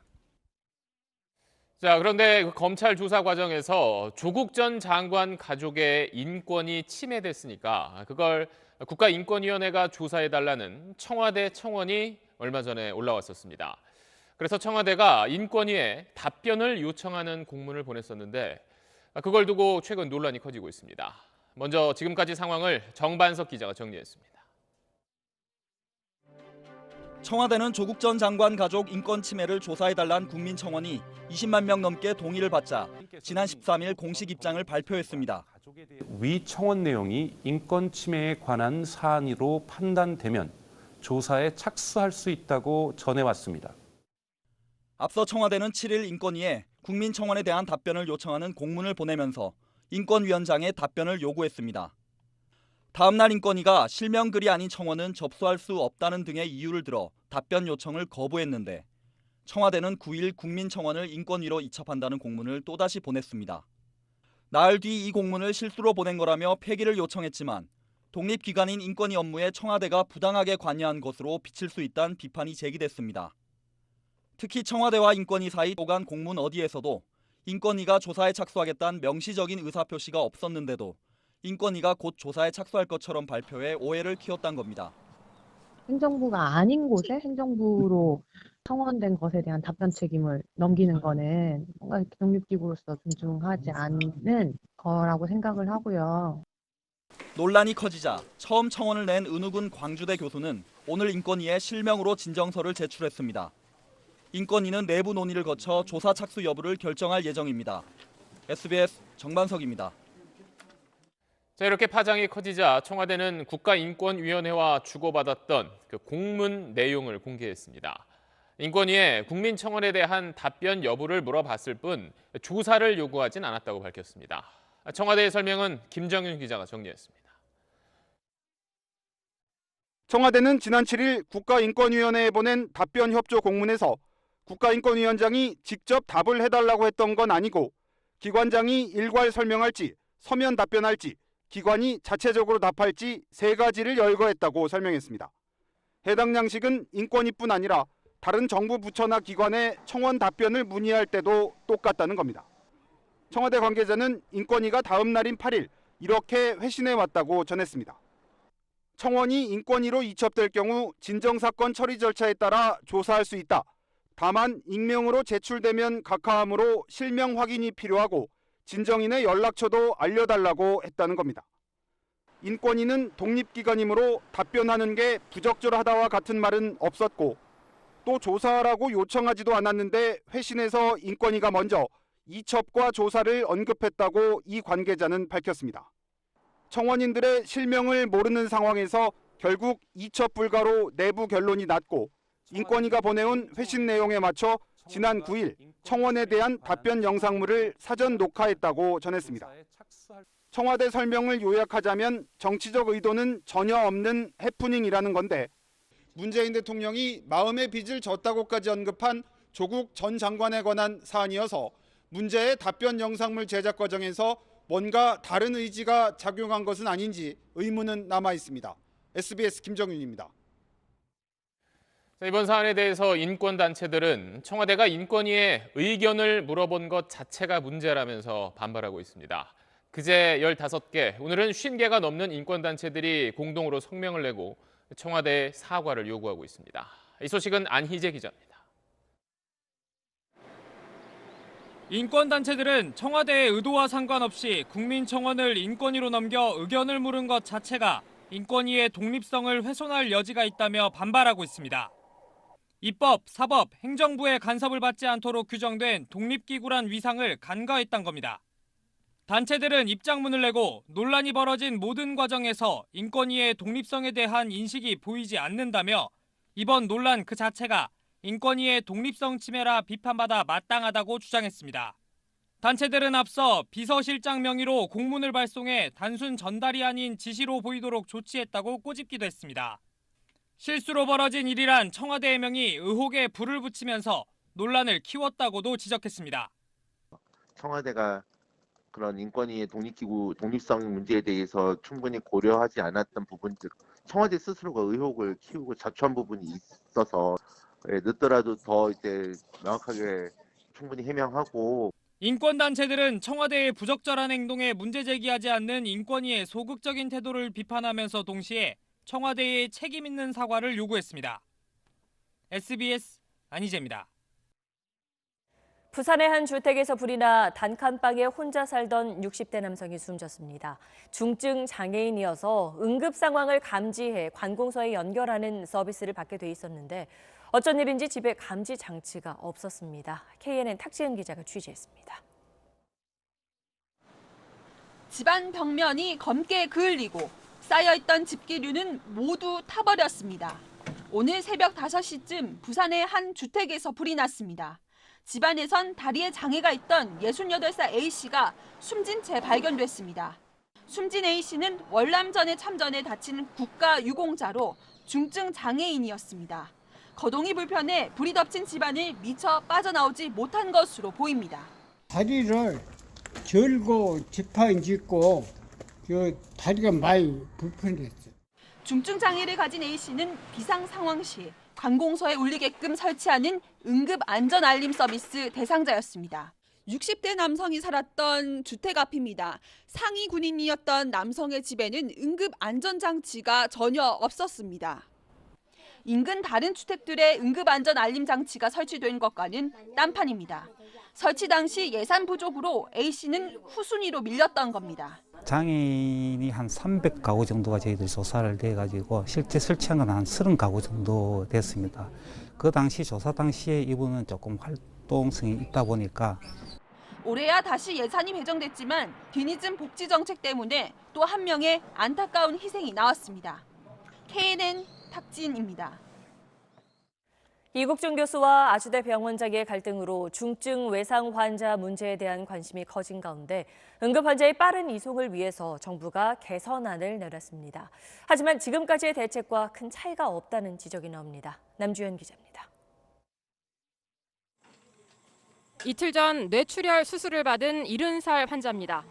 자, 그런데 검찰 조사 과정에서 조국 전 장관 가족의 인권이 침해됐으니까 그걸 국가인권위원회가 조사해달라는 청와대 청원이 얼마 전에 올라왔었습니다. 그래서 청와대가 인권위에 답변을 요청하는 공문을 보냈었는데 그걸 두고 최근 논란이 커지고 있습니다. 먼저 지금까지 상황을 정반석 기자가 정리했습니다. 청와대는 조국 전 장관 가족 인권 침해를 조사해달란 국민청원이 20만 명 넘게 동의를 받자 지난 13일 공식 입장을 발표했습니다. 위 청원 내용이 인권 침해에 관한 사안으로 판단되면 조사에 착수할 수 있다고 전해왔습니다. 앞서 청와대는 7일 인권위에 국민청원에 대한 답변을 요청하는 공문을 보내면서 인권위원장의 답변을 요구했습니다. 다음 날 인권위가 실명 글이 아닌 청원은 접수할 수 없다는 등의 이유를 들어 답변 요청을 거부했는데 청와대는 9일 국민청원을 인권위로 이첩한다는 공문을 또다시 보냈습니다. 나흘 뒤 이 공문을 실수로 보낸 거라며 폐기를 요청했지만 독립기관인 인권위 업무에 청와대가 부당하게 관여한 것으로 비칠 수 있다는 비판이 제기됐습니다. 특히 청와대와 인권위 사이 오간 공문 어디에서도 인권위가 조사에 착수하겠다는 명시적인 의사표시가 없었는데도 인권위가 곧 조사에 착수할 것처럼 발표해 오해를 키웠다는 겁니다. 행정부가 아닌 곳에 행정부로 청원된 것에 대한 답변 책임을 넘기는 거는 뭔가 독립기구로서 존중하지 않는 거라고 생각을 하고요. 논란이 커지자 처음 청원을 낸 은우군 광주대 교수는 오늘 인권위에 실명으로 진정서를 제출했습니다. 인권위는 내부 논의를 거쳐 조사 착수 여부를 결정할 예정입니다. SBS 정반석입니다. 자, 이렇게 파장이 커지자 청와대는 국가인권위원회와 주고받았던 그 공문 내용을 공개했습니다. 인권위에 국민청원에 대한 답변 여부를 물어봤을 뿐 조사를 요구하진 않았다고 밝혔습니다. 청와대의 설명은 김정윤 기자가 정리했습니다. 청와대는 지난 7일 국가인권위원회에 보낸 답변 협조 공문에서 국가인권위원장이 직접 답을 해달라고 했던 건 아니고 기관장이 일괄 설명할지 서면 답변할지 기관이 자체적으로 답할지 세 가지를 열거했다고 설명했습니다. 해당 양식은 인권위뿐 아니라 다른 정부 부처나 기관에 청원 답변을 문의할 때도 똑같다는 겁니다. 청와대 관계자는 인권위가 다음 날인 8일 이렇게 회신해 왔다고 전했습니다. 청원이 인권위로 이첩될 경우 진정사건 처리 절차에 따라 조사할 수 있다. 다만 익명으로 제출되면 각하함으로 실명 확인이 필요하고 진정인의 연락처도 알려달라고 했다는 겁니다. 인권위는 독립기관이므로 답변하는 게 부적절하다와 같은 말은 없었고 또 조사하라고 요청하지도 않았는데 회신해서 인권위가 먼저 이첩과 조사를 언급했다고 이 관계자는 밝혔습니다. 청원인들의 실명을 모르는 상황에서 결국 이첩 불가로 내부 결론이 났고 인권위가 보내온 회신 내용에 맞춰 지난 9일 청원에 대한 답변 영상물을 사전 녹화했다고 전했습니다. 청와대 설명을 요약하자면 정치적 의도는 전혀 없는 해프닝이라는 건데 문재인 대통령이 마음의 빚을 졌다고까지 언급한 조국 전 장관에 관한 사안이어서 문제의 답변 영상물 제작 과정에서 뭔가 다른 의지가 작용한 것은 아닌지 의문은 남아 있습니다. SBS 김정윤입니다. 이번 사안에 대해서 인권단체들은 청와대가 인권위에 의견을 물어본 것 자체가 문제라면서 반발하고 있습니다. 그제 15개, 오늘은 50개가 넘는 인권단체들이 공동으로 성명을 내고 청와대에 사과를 요구하고 있습니다. 이 소식은 안희재 기자입니다. 인권단체들은 청와대의 의도와 상관없이 국민청원을 인권위로 넘겨 의견을 물은 것 자체가 인권위의 독립성을 훼손할 여지가 있다며 반발하고 있습니다. 입법, 사법, 행정부의 간섭을 받지 않도록 규정된 독립기구란 위상을 간과했던 겁니다. 단체들은 입장문을 내고 논란이 벌어진 모든 과정에서 인권위의 독립성에 대한 인식이 보이지 않는다며 이번 논란 그 자체가 인권위의 독립성 침해라 비판받아 마땅하다고 주장했습니다. 단체들은 앞서 비서실장 명의로 공문을 발송해 단순 전달이 아닌 지시로 보이도록 조치했다고 꼬집기도 했습니다. 실수로 벌어진 일이란 청와대 해명이 의혹에 불을 붙이면서 논란을 키웠다고도 지적했습니다. 청와대가 그런 인권위의 독립성 문제에 대해서 충분히 고려하지 않았던 부분들, 청와대 스스로가 의혹을 키우고 자초한 부분이 있어서 늦더라도 더 이제 명확하게 충분히 해명하고. 인권단체들은 청와대의 부적절한 행동에 문제 제기하지 않는 인권위의 소극적인 태도를 비판하면서 동시에 청와대의 책임 있는 사과를 요구했습니다. SBS 안희재입니다. 부산의 한 주택에서 불이 나 단칸방에 혼자 살던 60대 남성이 숨졌습니다. 중증 장애인이어서 응급 상황을 감지해 관공서에 연결하는 서비스를 받게 돼 있었는데 어쩐 일인지 집에 감지 장치가 없었습니다. KNN 탁지은 기자가 취재했습니다. 집안 벽면이 검게 그을리고 쌓여있던 집기류는 모두 타버렸습니다. 오늘 새벽 5시쯤 부산의 한 주택에서 불이 났습니다. 집안에선 다리에 장애가 있던 68살 A씨가 숨진 채 발견됐습니다. 숨진 A씨는 월남전에 참전에 다친 국가유공자로 중증 장애인이었습니다. 거동이 불편해 불이 덮친 집안을 미처 빠져나오지 못한 것으로 보입니다. 다리를 절고 지팡이 짚고 다리가 많이 불편했어요. 중증 장애를 가진 A씨는 비상 상황 시 관공서에 울리게끔 설치하는 응급 안전 알림 서비스 대상자였습니다. 60대 남성이 살았던 주택 앞입니다. 상위 군인이었던 남성의 집에는 응급 안전 장치가 전혀 없었습니다. 인근 다른 주택들의 응급 안전 알림 장치가 설치된 것과는 딴판입니다. 설치 당시 예산 부족으로 A씨는 후순위로 밀렸던 겁니다. 장애인이 한 300가구 정도가 저희들이 조사를 돼가지고 실제 설치한 건 한 30가구 정도 됐습니다. 그 당시 조사 당시에 이분은 조금 활동성이 있다 보니까 올해야 다시 예산이 배정됐지만 뒤늦은 복지 정책 때문에 또 한 명의 안타까운 희생이 나왔습니다. KNN 탁진입니다. 이국준 교수와 아주대 병원장의 갈등으로 중증 외상 환자 문제에 대한 관심이 커진 가운데 응급 환자의 빠른 이송을 위해서 정부가 개선안을 내놨습니다. 하지만 지금까지의 대책과 큰 차이가 없다는 지적이 나옵니다. 남주현 기자입니다. 이틀 전 뇌출혈 수술을 받은 70살 환자입니다.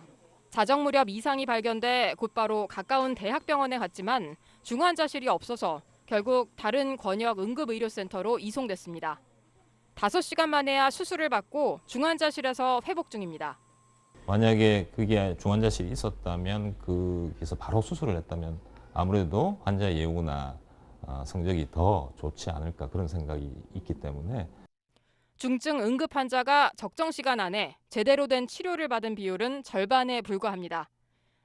자정 무렵 이상이 발견돼 곧바로 가까운 대학병원에 갔지만 중환자실이 없어서 결국 다른 권역 응급의료센터로 이송됐습니다. 5시간 만에야 수술을 받고 중환자실에서 회복 중입니다. 만약에 그게 중환자실이 있었다면 거기서 바로 수술을 했다면 아무래도 환자의 예후나 성적이 더 좋지 않을까 그런 생각이 있기 때문에 중증 응급 환자가 적정 시간 안에 제대로 된 치료를 받은 비율은 절반에 불과합니다.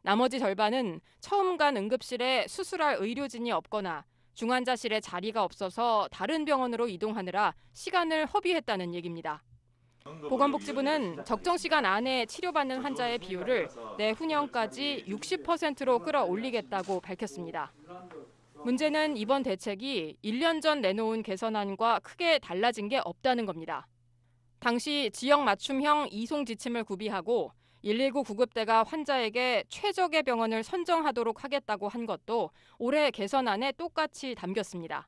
나머지 절반은 처음 간 응급실에 수술할 의료진이 없거나 중환자실에 자리가 없어서 다른 병원으로 이동하느라 시간을 허비했다는 얘기입니다. 보건복지부는 적정 시간 안에 치료받는 환자의 비율을 내후년까지 60%로 끌어올리겠다고 밝혔습니다. 문제는 이번 대책이 1년 전 내놓은 개선안과 크게 달라진 게 없다는 겁니다. 당시 지역 맞춤형 이송 지침을 구비하고 119 구급대가 환자에게 최적의 병원을 선정하도록 하겠다고 한 것도 올해 개선안에 똑같이 담겼습니다.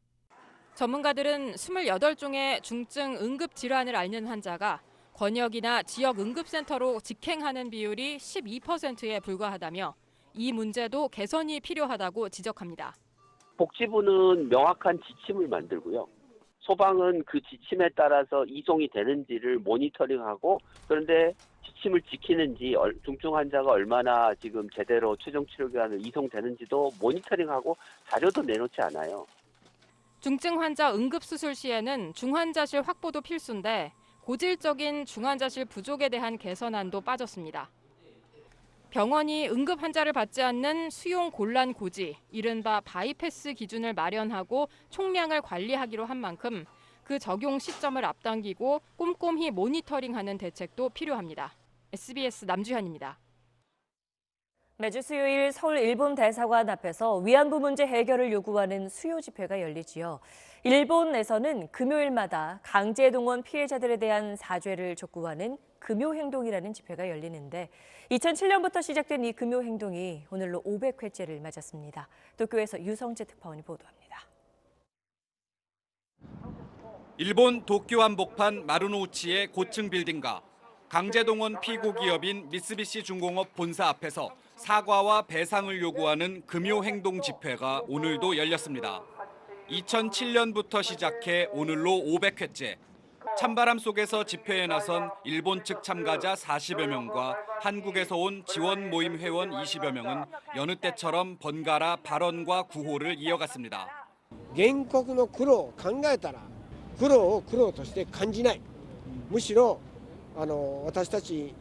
전문가들은 28종의 중증 응급 질환을 앓는 환자가 권역이나 지역 응급센터로 직행하는 비율이 12%에 불과하다며 이 문제도 개선이 필요하다고 지적합니다. 복지부는 명확한 지침을 만들고요. 소방은 그 지침에 따라서 이송이 되는지를 모니터링하고, 그런데 지침을 지키는지, 중증 환자가 얼마나 지금 제대로 최종 치료기관을 이송되는지도 모니터링하고 자료도 내놓지 않아요. 중증 환자 응급수술 시에는 중환자실 확보도 필수인데 고질적인 중환자실 부족에 대한 개선안도 빠졌습니다. 병원이 응급 환자를 받지 않는 수용 곤란 고지, 이른바 바이패스 기준을 마련하고 총량을 관리하기로 한 만큼 그 적용 시점을 앞당기고 꼼꼼히 모니터링하는 대책도 필요합니다. SBS 남주현입니다. 매주 수요일 서울 일본 대사관 앞에서 위안부 문제 해결을 요구하는 수요 집회가 열리지요. 일본에서는 금요일마다 강제동원 피해자들에 대한 사죄를 촉구하는 금요행동이라는 집회가 열리는데 2007년부터 시작된 이 금요행동이 오늘로 500회째를 맞았습니다. 도쿄에서 유성재 특파원이 보도합니다. 일본 도쿄 한복판 마루노우치의 고층 빌딩과 강제동원 피고 기업인 미쓰비시 중공업 본사 앞에서 사과와 배상을 요구하는 금요행동 집회가 오늘도 열렸습니다. 2007년부터 시작해 오늘로 500회째. 찬바람 속에서 집회에 나선 일본 측 참가자 40여 명과 한국에서 온 지원 모임 회원 20여 명은 여느 때처럼 번갈아 발언과 구호를 이어갔습니다. 原告の苦労を考えたら苦労を苦労として感じない。むしろ私たち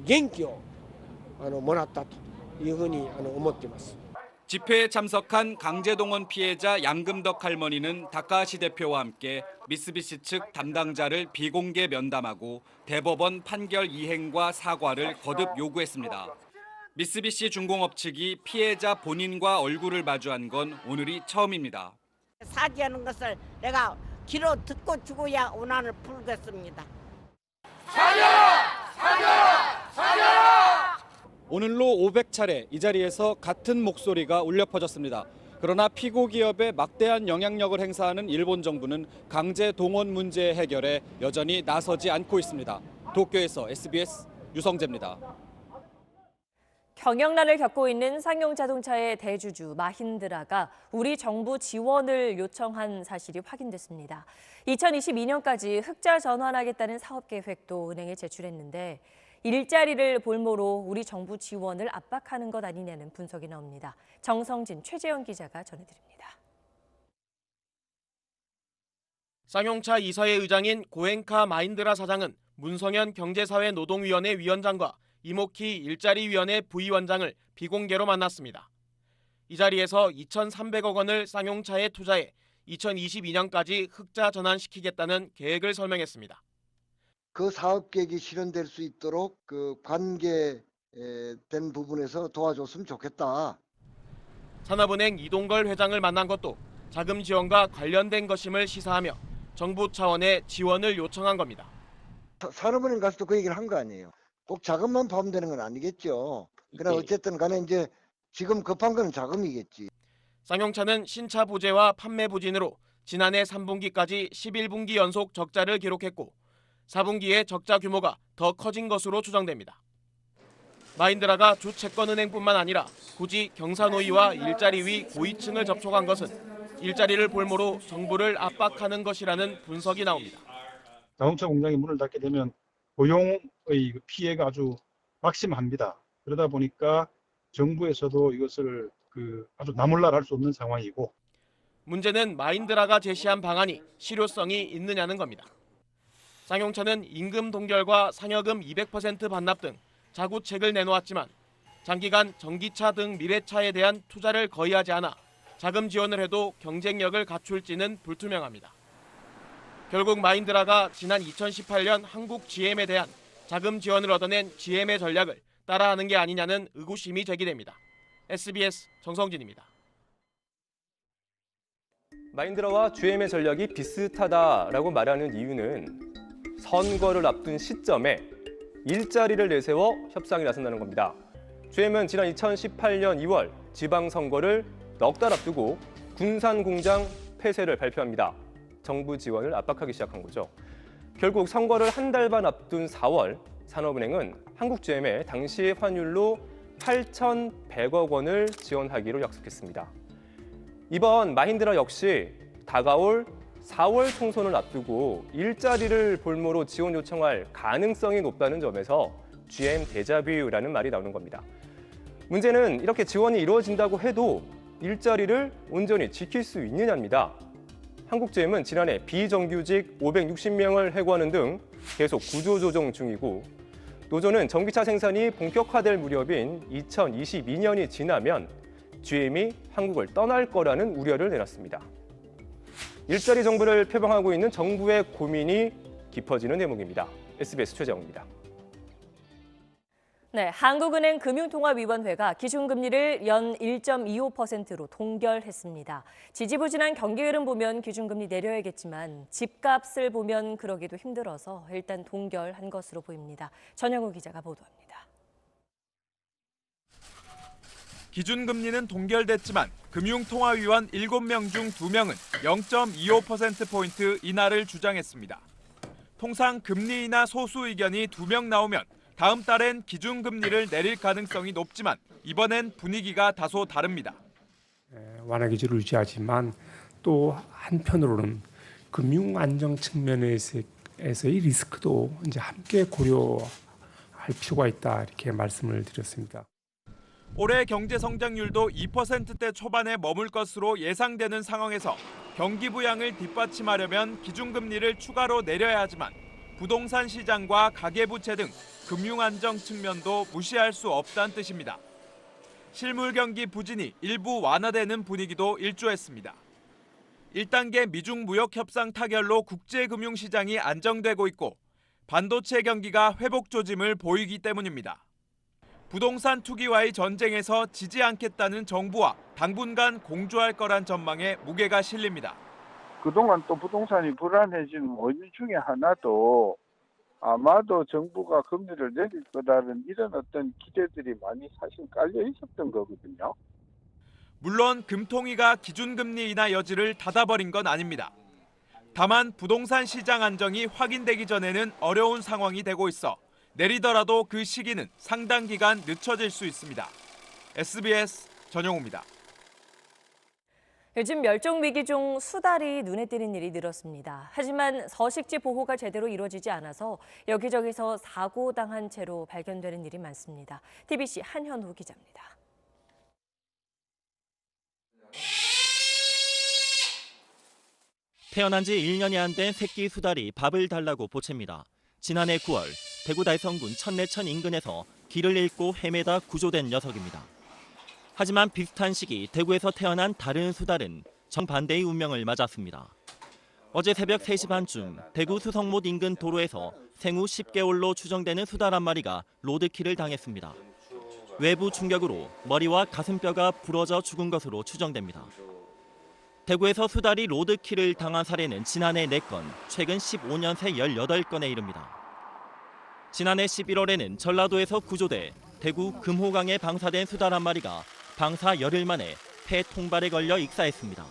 元気をもらったというふうに思っています。 집회에 참석한 강제동원 피해자 양금덕 할머니는 다카하시 대표와 함께 미쓰비시 측 담당자를 비공개 면담하고 대법원 판결 이행과 사과를 거듭 요구했습니다. 미쓰비시 중공업 측이 피해자 본인과 얼굴을 마주한 건 오늘이 처음입니다. 사죄하는 것을 내가 귀로 듣고 죽어야 원한을 풀겠습니다. 사죄하라! 사죄하라! 사죄하라! 오늘로 500차례 이 자리에서 같은 목소리가 울려 퍼졌습니다. 그러나 피고 기업에 막대한 영향력을 행사하는 일본 정부는 강제 동원 문제 해결에 여전히 나서지 않고 있습니다. 도쿄에서 SBS 유성재입니다. 경영난을 겪고 있는 쌍용자동차의 대주주 마힌드라가 우리 정부 지원을 요청한 사실이 확인됐습니다. 2022년까지 흑자 전환하겠다는 사업 계획도 은행에 제출했는데 일자리를 볼모로 우리 정부 지원을 압박하는 것 아니냐는 분석이 나옵니다. 정성진, 최재영 기자가 전해드립니다. 쌍용차 이사회 의장인 고엔카 마힌드라 사장은 문성현 경제사회노동위원회 위원장과 이모키 일자리위원회 부위원장을 비공개로 만났습니다. 이 자리에서 2,300억 원을 쌍용차에 투자해 2022년까지 흑자 전환시키겠다는 계획을 설명했습니다. 그 사업 계획이 실현될 수 있도록 그 관계된 부분에서 도와줬으면 좋겠다. 산업은행 이동걸 회장을 만난 것도 자금 지원과 관련된 것임을 시사하며 정부 차원의 지원을 요청한 겁니다. 산업은행 가서도 그 얘기를 한 거 아니에요. 꼭 자금만 포함되는 건 아니겠죠. 그러나 어쨌든 간에 이제 지금 급한 건 자금이겠지. 쌍용차는 신차 부재와 판매 부진으로 지난해 3분기까지 11분기 연속 적자를 기록했고 4분기에 적자 규모가 더 커진 것으로 추정됩니다. 마힌드라가 주 채권은행뿐만 아니라 굳이 경사노위와 일자리위 고위층을 접촉한 것은 일자리를 볼모로 정부를 압박하는 것이라는 분석이 나옵니다. 자동차 공장이 문을 닫게 되면 고용의 피해가 아주 막심합니다. 그러다 보니까 정부에서도 이것을 아주 나몰라라 할 수 없는 상황이고 문제는 마힌드라가 제시한 방안이 실효성이 있느냐는 겁니다. 쌍용차는 임금 동결과 상여금 200% 반납 등 자구책을 내놓았지만 장기간 전기차 등 미래차에 대한 투자를 거의 하지 않아 자금 지원을 해도 경쟁력을 갖출지는 불투명합니다. 결국 마힌드라가 지난 2018년 한국 GM에 대한 자금 지원을 얻어낸 GM의 전략을 따라하는 게 아니냐는 의구심이 제기됩니다. SBS 정성진입니다. 마힌드라와 GM의 전략이 비슷하다라고 말하는 이유는 선거를 앞둔 시점에 일자리를 내세워 협상에 나선다는 겁니다. GM은 지난 2018년 2월 지방선거를 넉 달 앞두고 군산공장 폐쇄를 발표합니다. 정부 지원을 압박하기 시작한 거죠. 결국 선거를 한 달 반 앞둔 4월 산업은행은 한국GM에 당시 환율로 8,100억 원을 지원하기로 약속했습니다. 이번 마힌드라 역시 다가올 4월 총선을 앞두고 일자리를 볼모로 지원 요청할 가능성이 높다는 점에서 GM 데자뷰라는 말이 나오는 겁니다. 문제는 이렇게 지원이 이루어진다고 해도 일자리를 온전히 지킬 수 있느냐입니다. 한국GM은 지난해 비정규직 560명을 해고하는 등 계속 구조조정 중이고 노조는 전기차 생산이 본격화될 무렵인 2022년이 지나면 GM이 한국을 떠날 거라는 우려를 내놨습니다. 일자리 정부를 표방하고 있는 정부의 고민이 깊어지는 대목입니다. SBS 최재영입니다. 네, 한국은행 금융통화위원회가 기준금리를 연 1.25%로 동결했습니다. 지지부진한 경기 흐름 보면 기준금리 내려야겠지만 집값을 보면 그러기도 힘들어서 일단 동결한 것으로 보입니다. 전영우 기자가 보도합니다. 기준금리는 동결됐지만 금융통화위원 7명 중 2명은 0.25%포인트 인하를 주장했습니다. 통상 금리 인하 소수 의견이 2명 나오면 다음 달엔 기준금리를 내릴 가능성이 높지만 이번엔 분위기가 다소 다릅니다. 완화 기조를 유지하지만 또 한편으로는 금융 안정 측면에서의 리스크도 이제 함께 고려할 필요가 있다 이렇게 말씀을 드렸습니다. 올해 경제 성장률도 2%대 초반에 머물 것으로 예상되는 상황에서 경기 부양을 뒷받침하려면 기준금리를 추가로 내려야 하지만 부동산 시장과 가계부채 등 금융 안정 측면도 무시할 수 없다는 뜻입니다. 실물 경기 부진이 일부 완화되는 분위기도 일조했습니다. 1단계 미중 무역 협상 타결로 국제금융시장이 안정되고 있고 반도체 경기가 회복 조짐을 보이기 때문입니다. 부동산 투기와의 전쟁에서 지지 않겠다는 정부와 당분간 공조할 거란 전망에 무게가 실립니다. 그동안 또 부동산이 불안해지는 원인 중에 하나도 아마도 정부가 금리를 내릴 거라는 이런 어떤 기대들이 많이 사실 깔려 있었던 거거든요. 물론 금통위가 기준금리 인하 여지를 닫아버린 건 아닙니다. 다만 부동산 시장 안정이 확인되기 전에는 어려운 상황이 되고 있어 내리더라도 그 시기는 상당 기간 늦춰질 수 있습니다. SBS 전영우입니다. 요즘 멸종 위기 중 수달이 눈에 띄는 일이 늘었습니다. 하지만 서식지 보호가 제대로 이루어지지 않아서 여기저기서 사고당한 채로 발견되는 일이 많습니다. TBC 한현우 기자입니다. 태어난 지 1년이 안 된 새끼 수달이 밥을 달라고 보챕니다. 지난해 9월 대구 달성군 천내천 인근에서 길을 잃고 헤매다 구조된 녀석입니다. 하지만 비슷한 시기 대구에서 태어난 다른 수달은 정반대의 운명을 맞았습니다. 어제 새벽 3시 반쯤 대구 수성못 인근 도로에서 생후 10개월로 추정되는 수달 한 마리가 로드킬을 당했습니다. 외부 충격으로 머리와 가슴뼈가 부러져 죽은 것으로 추정됩니다. 대구에서 수달이 로드킬을 당한 사례는 지난해 4건, 최근 15년 새 18건에 이릅니다. 지난해 11월에는 전라도에서 구조돼 대구 금호강에 방사된 수달 한 마리가 방사 열흘 만에 폐 통발에 걸려 익사했습니다.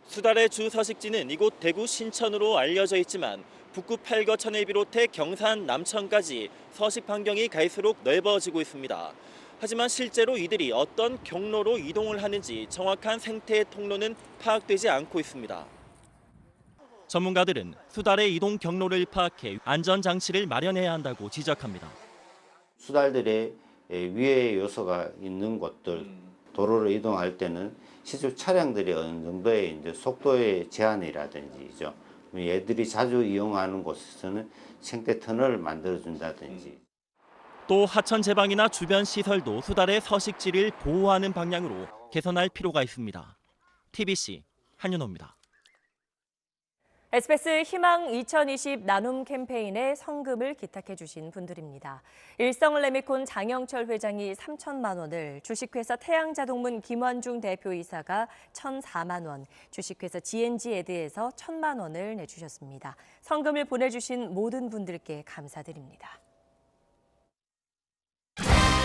수달의 주 서식지는 이곳 대구 신천으로 알려져 있지만 북구 팔거천을 비롯해 경산, 남천까지 서식 반경이 갈수록 넓어지고 있습니다. 하지만 실제로 이들이 어떤 경로로 이동을 하는지 정확한 생태 통로는 파악되지 않고 있습니다. 전문가들은 수달의 이동 경로를 파악해 안전장치를 마련해야 한다고 지적합니다. 수달들의 위해 요소가 있는 곳들, 도로를 이동할 때는 실제 차량들이 어느 정도의 이제 속도의 제한이라든지죠. 얘들이 자주 이용하는 곳에서는 생태 터널을 만들어준다든지. 또 하천 제방이나 주변 시설도 수달의 서식지를 보호하는 방향으로 개선할 필요가 있습니다. TBC 한윤호입니다. SBS 희망 2020 나눔 캠페인에 성금을 기탁해 주신 분들입니다. 일성레미콘 장영철 회장이 3천만 원을, 주식회사 태양자동문 김완중 대표이사가 1,004만 원, 주식회사 GNG에드에서 1,000만 원을 내주셨습니다. 성금을 보내주신 모든 분들께 감사드립니다.